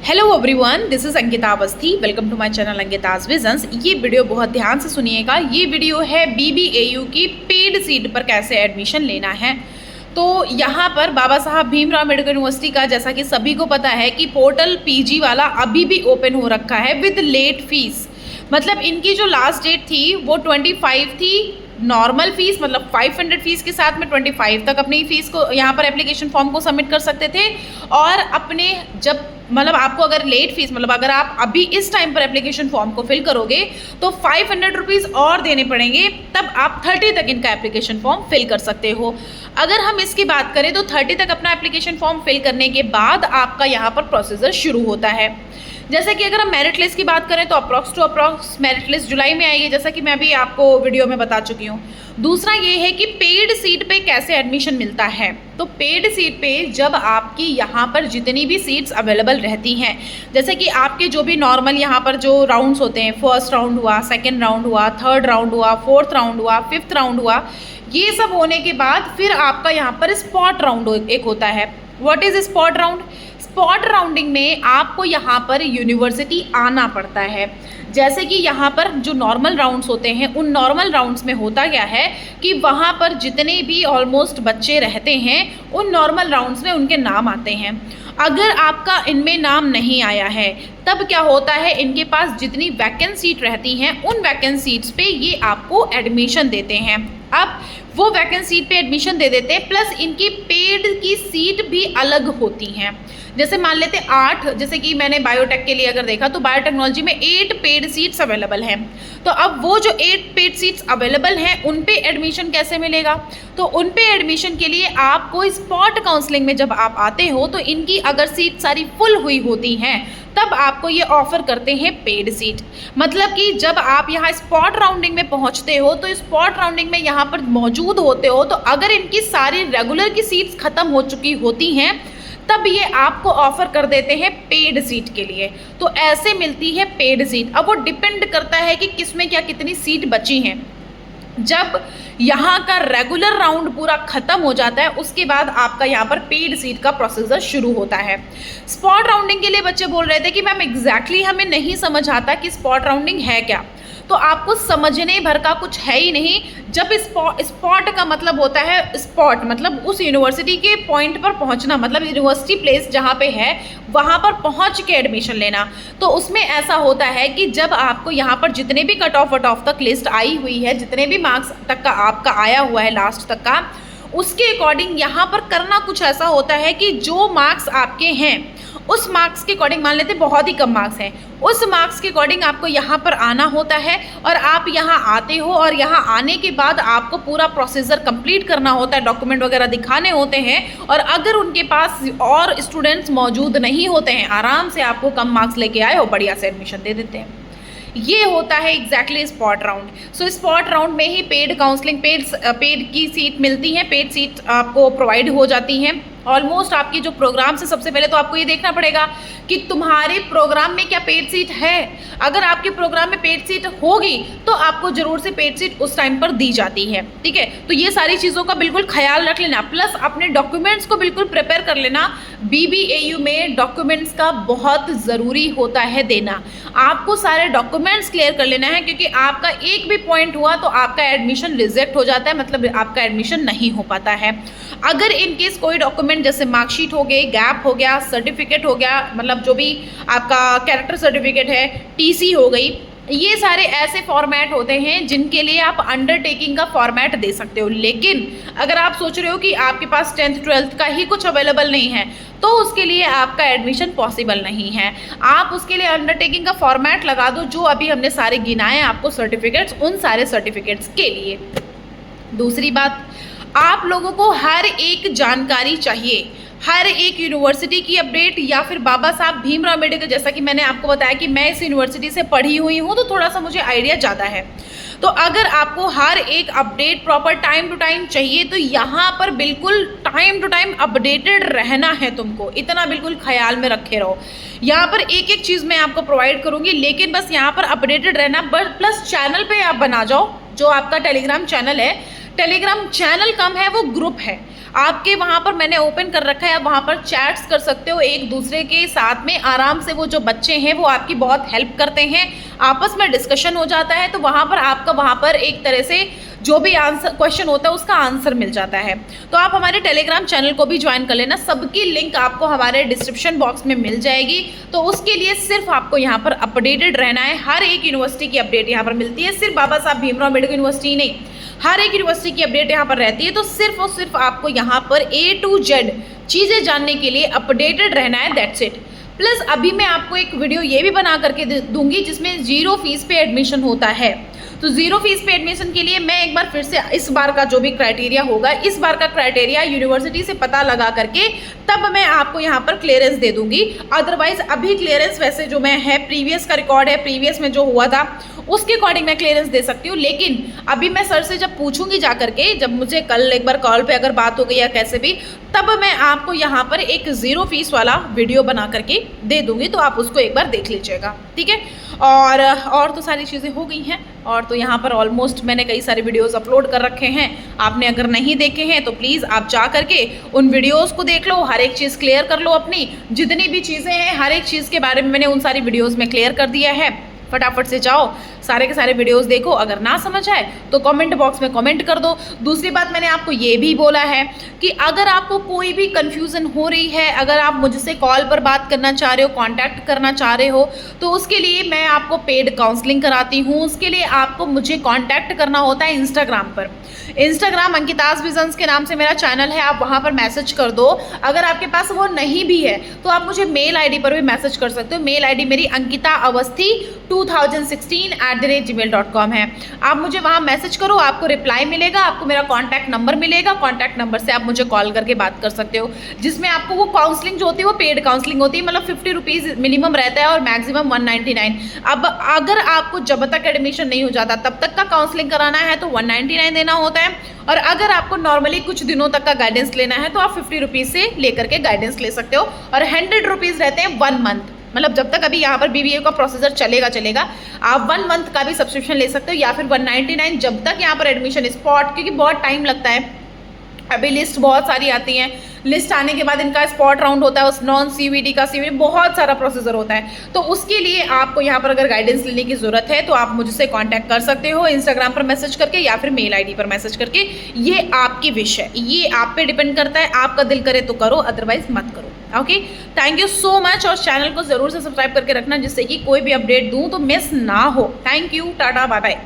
Hello everyone, this is Ankita Awasthi. Welcome to my channel Ankita's visions. ये video बहुत ध्यान से सुनिएगा। ये वीडियो है BBAU की पेड सीट पर कैसे एडमिशन लेना है। तो यहाँ पर बाबा साहब भीमराव अम्बेडकर यूनिवर्सिटी का, जैसा कि सभी को पता है कि पोर्टल PG वाला अभी भी ओपन हो रखा है विद लेट फीस। मतलब इनकी जो लास्ट डेट थी वो 25 थी। नॉर्मल फीस मतलब 500 फीस के साथ में 25 तक अपनी फीस को यहाँ पर एप्लीकेशन फॉर्म को सबमिट कर सकते थे। और अपने जब मतलब आपको अगर लेट फीस मतलब अगर आप अभी इस टाइम पर एप्लीकेशन फॉर्म को फिल करोगे तो 500 रुपीज़ और देने पड़ेंगे, तब आप 30 तक इनका एप्लीकेशन फॉर्म फिल कर सकते हो। अगर हम इसकी बात करें तो 30 तक अपना एप्लीकेशन फॉर्म फिल करने के बाद आपका यहाँ पर प्रोसीजर शुरू होता है। जैसे कि अगर हम मेरिट लिस्ट की बात करें तो approx to approx merit list जुलाई में आएगी, जैसा कि मैं भी आपको वीडियो में बता चुकी हूँ। दूसरा ये है कि पेड सीट पे कैसे एडमिशन मिलता है। तो पेड सीट पे जब आपकी यहाँ पर जितनी भी सीट्स अवेलेबल रहती हैं, जैसे कि आपके जो भी नॉर्मल यहाँ पर जो राउंड्स होते हैं, फर्स्ट राउंड हुआ, सेकेंड राउंड हुआ, थर्ड राउंड हुआ, फोर्थ राउंड हुआ, फिफ्थ राउंड हुआ, ये सब होने के बाद फिर आपका यहाँ पर स्पॉट राउंड एक होता है। What is spot round? Spot rounding में आपको यहाँ पर यूनिवर्सिटी आना पड़ता है। जैसे कि यहाँ पर जो नॉर्मल राउंड्स होते हैं, उन नॉर्मल राउंड्स में होता क्या है कि वहाँ पर जितने भी ऑलमोस्ट बच्चे रहते हैं उन नॉर्मल राउंड्स में उनके नाम आते हैं। अगर आपका इनमें नाम नहीं आया है तब क्या होता है, इनके पास जितनी वैकेंट सीट रहती हैं उन वैकेंट सीट्स पे ये आपको एडमिशन देते हैं। अब वो वैकेंट सीट पे एडमिशन दे देते हैं, प्लस इनकी पेड की सीट भी अलग होती हैं। जैसे मान लेते 8, जैसे कि मैंने बायोटेक के लिए अगर देखा तो बायोटेक्नोलॉजी में 8 पेड सीट्स अवेलेबल हैं। तो अब वो जो 8 पेड सीट्स अवेलेबल हैं उन पे एडमिशन कैसे मिलेगा? तो उन पे एडमिशन के लिए आपको स्पॉट काउंसलिंग में जब आप आते हो तो इनकी अगर सीट सारी फुल हुई होती हैं तब आपको ये ऑफर करते हैं पेड सीट। मतलब कि जब आप यहाँ स्पॉट राउंडिंग में पहुँचते हो तो स्पॉट राउंडिंग में यहाँ पर मौजूद होते हो, तो अगर इनकी सारी रेगुलर की सीट्स ख़त्म हो चुकी होती हैं तब ये आपको ऑफर कर देते हैं पेड सीट के लिए। तो ऐसे मिलती है पेड सीट। अब वो डिपेंड करता है कि किसमें क्या कितनी सीट बची हैं। जब यहाँ का रेगुलर राउंड पूरा खत्म हो जाता है उसके बाद आपका यहाँ पर पेड सीट का प्रोसीजर शुरू होता है। स्पॉट राउंडिंग के लिए बच्चे बोल रहे थे कि मैम एग्जैक्टली हमें नहीं समझ आता कि स्पॉट राउंडिंग है क्या। तो आपको समझने भर का कुछ है ही नहीं। जब स्पॉट का मतलब होता है, स्पॉट मतलब उस यूनिवर्सिटी के पॉइंट पर पहुंचना, मतलब यूनिवर्सिटी प्लेस जहां पे है वहां पर पहुंच के एडमिशन लेना। तो उसमें ऐसा होता है कि जब आपको यहां पर जितने भी कट ऑफ तक लिस्ट आई हुई है, जितने भी मार्क्स तक का आपका आया हुआ है लास्ट तक का, उसके अकॉर्डिंग यहाँ पर करना कुछ ऐसा होता है कि जो मार्क्स आपके हैं उस मार्क्स के अकॉर्डिंग, मान लेते बहुत ही कम मार्क्स हैं, उस मार्क्स के अकॉर्डिंग आपको यहाँ पर आना होता है। और आप यहाँ आते हो और यहाँ आने के बाद आपको पूरा प्रोसीजर कंप्लीट करना होता है, डॉक्यूमेंट वगैरह दिखाने होते हैं। और अगर उनके पास और स्टूडेंट्स मौजूद नहीं होते हैं, आराम से आपको कम मार्क्स लेके आए हो बढ़िया से एडमिशन दे देते हैं। ये होता है एग्जैक्टली स्पॉट राउंड। सो स्पॉट राउंड में ही पेड काउंसलिंग, पेड की सीट मिलती है, पेड सीट आपको प्रोवाइड हो जाती हैं। ऑलमोस्ट आपकी जो प्रोग्राम से सबसे पहले तो आपको ये देखना पड़ेगा कि तुम्हारे प्रोग्राम में क्या पेड सीट है। अगर आपके प्रोग्राम में पेड सीट होगी तो आपको ज़रूर से पेड सीट उस टाइम पर दी जाती है। ठीक है, तो ये सारी चीज़ों का बिल्कुल ख्याल रख लेना, प्लस अपने डॉक्यूमेंट्स को बिल्कुल प्रिपेयर कर लेना। BBAU में डॉक्यूमेंट्स का बहुत ज़रूरी होता है देना। आपको सारे डॉक्यूमेंट्स क्लियर कर लेना है, क्योंकि आपका एक भी पॉइंट हुआ तो आपका एडमिशन रिजेक्ट हो जाता है, मतलब आपका एडमिशन नहीं हो पाता है। अगर इनकेस कोई डॉक्यूमेंट जैसे मार्कशीट हो गई, गैप हो गया, सर्टिफिकेट हो गया, मतलब जो भी आपका कैरेक्टर सर्टिफिकेट है, TC हो गई, ये सारे ऐसे फॉर्मेट होते हैं जिनके लिए आप अंडरटेकिंग का फॉर्मेट दे सकते हो। लेकिन अगर आप सोच रहे हो कि आपके पास 10th 12th का ही कुछ अवेलेबल नहीं है तो उसके लिए आपका एडमिशन पॉसिबल नहीं है। आप उसके लिए अंडरटेकिंग का फॉर्मेट लगा दो, जो अभी हमने सारे गिनाए आपको सर्टिफिकेट्स, उन सारे सर्टिफिकेट्स के लिए। दूसरी बात, आप लोगों को हर एक जानकारी चाहिए, हर एक यूनिवर्सिटी की अपडेट, या फिर बाबा साहब भीमराव अम्बेडकर, जैसा कि मैंने आपको बताया कि मैं इस यूनिवर्सिटी से पढ़ी हुई हूँ तो थोड़ा सा मुझे आइडिया ज़्यादा है। तो अगर आपको हर एक update proper time to time चाहिए तो यहाँ पर बिल्कुल टाइम टू टाइम अपडेटेड रहना है तुमको, इतना बिल्कुल ख्याल में रखे रहो। यहाँ पर एक एक चीज़ मैं आपको प्रोवाइड करूँगी, लेकिन बस यहाँ पर अपडेटेड रहना। प्लस चैनल पे आप बना जाओ, जो आपका टेलीग्राम चैनल है, टेलीग्राम चैनल कम है वो ग्रुप है। आपके वहाँ पर मैंने ओपन कर रखा है, आप वहाँ पर चैट्स कर सकते हो एक दूसरे के साथ में आराम से। वो जो बच्चे हैं वो आपकी बहुत हेल्प करते हैं, आपस में डिस्कशन हो जाता है, तो वहाँ पर आपका वहाँ पर एक तरह से जो भी आंसर क्वेश्चन होता है उसका आंसर मिल जाता है। तो आप हमारे टेलीग्राम चैनल को भी ज्वाइन कर लेना, सबकी लिंक आपको हमारे डिस्क्रिप्शन बॉक्स में मिल जाएगी। तो उसके लिए सिर्फ आपको यहाँ पर अपडेटेड रहना है, हर एक यूनिवर्सिटी की अपडेट यहाँ पर मिलती है, सिर्फ बाबा साहब भीमराव अम्बेडकर यूनिवर्सिटी नहीं, हर एक यूनिवर्सिटी की अपडेट यहाँ पर रहती है। तो सिर्फ और सिर्फ आपको यहाँ पर A to Z चीज़ें जानने के लिए अपडेटेड रहना है, दैट्स इट। प्लस अभी मैं आपको एक वीडियो ये भी बना करके दूंगी जिसमें 0 फीस पे एडमिशन होता है। तो 0 फीस पे एडमिशन के लिए मैं एक बार फिर से इस बार का जो भी क्राइटेरिया होगा, इस बार का क्राइटेरिया यूनिवर्सिटी से पता लगा करके तब मैं आपको यहाँ पर क्लियरेंस दे दूंगी। अदरवाइज अभी क्लियरेंस वैसे जो मैं है, प्रीवियस का रिकॉर्ड है, प्रीवियस में जो हुआ था उसके अकॉर्डिंग मैं क्लियरेंस दे सकती हूँ। लेकिन अभी मैं सर से जब पूछूंगी जा करके, जब मुझे कल एक बार कॉल पे अगर बात हो गई या कैसे भी, तब मैं आपको यहाँ पर एक 0 फीस वाला वीडियो बना करके दे दूंगी, तो आप उसको एक बार देख लीजिएगा, ठीक है। और तो सारी चीज़ें हो गई हैं, और तो यहाँ पर ऑलमोस्ट मैंने कई सारे वीडियोस अपलोड कर रखे हैं। आपने अगर नहीं देखे हैं तो प्लीज़ आप जा करके उन वीडियोस को देख लो, हर एक चीज़ क्लियर कर लो, अपनी जितनी भी चीज़ें हैं हर एक चीज़ के बारे में मैंने उन सारी वीडियोज़ में क्लियर कर दिया है। फटाफट से जाओ, सारे के सारे वीडियोस देखो, अगर ना समझ आए तो कमेंट बॉक्स में कमेंट कर दो। दूसरी बात मैंने आपको ये भी बोला है कि अगर आपको कोई भी कन्फ्यूज़न हो रही है, अगर आप मुझसे कॉल पर बात करना चाह रहे हो, कांटेक्ट करना चाह रहे हो, तो उसके लिए मैं आपको पेड काउंसलिंग कराती हूँ। उसके लिए आपको मुझे कांटेक्ट करना होता है इंस्टाग्राम पर। इंस्टाग्राम अंकिताज विजन्स के नाम से मेरा चैनल है, आप वहाँ पर मैसेज कर दो। अगर आपके पास वो नहीं भी है तो आप मुझे मेल आईडी पर भी मैसेज कर सकते हो। मेल आईडी मेरी ankitaawasthi2016@gmail.com है। आप मुझे वहाँ मैसेज करो, आपको रिप्लाई मिलेगा, आपको मेरा कॉन्टैक्ट नंबर मिलेगा, कॉन्टैक्ट नंबर से आप मुझे कॉल करके बात कर सकते हो, जिसमें आपको वो काउंसलिंग जो होती है वो पेड काउंसलिंग होती है। मतलब 50 रुपीज़ मिनिमम रहता है और मैक्सिमम 199। अब अगर आपको जब तक एडमिशन नहीं हो जाता तब तक का काउंसलिंग कराना है तो 199 देना होता है, और अगर आपको नॉर्मली कुछ दिनों तक का गाइडेंस लेना है तो आप 50 रुपीज़ से लेकर के गाइडेंस ले सकते हो, और 100 रुपीज़ रहते हैं 1 मंथ। मतलब जब तक अभी यहाँ पर BBA का प्रोसीजर चलेगा आप 1 मंथ का भी सब्सक्रिप्शन ले सकते हो, या फिर 199 जब तक यहाँ पर एडमिशन स्पॉट, क्योंकि बहुत टाइम लगता है, अभी लिस्ट बहुत सारी आती हैं, लिस्ट आने के बाद इनका स्पॉट राउंड होता है, उस नॉन CVT का CVT बहुत सारा प्रोसीजर होता है। तो उसके लिए आपको यहाँ पर अगर गाइडेंस लेने की ज़रूरत है तो आप मुझसे कांटेक्ट कर सकते हो इंस्टाग्राम पर मैसेज करके या फिर मेल आईडी पर मैसेज करके। ये आपकी विश है, ये आप पे डिपेंड करता है, आपका दिल करे तो करो, अदरवाइज मत करो। Okay, thank you so much, और चैनल को ज़रूर से सब्सक्राइब करके रखना जिससे कि कोई भी अपडेट दूँ तो मिस ना हो। Thank you, tata, bye bye.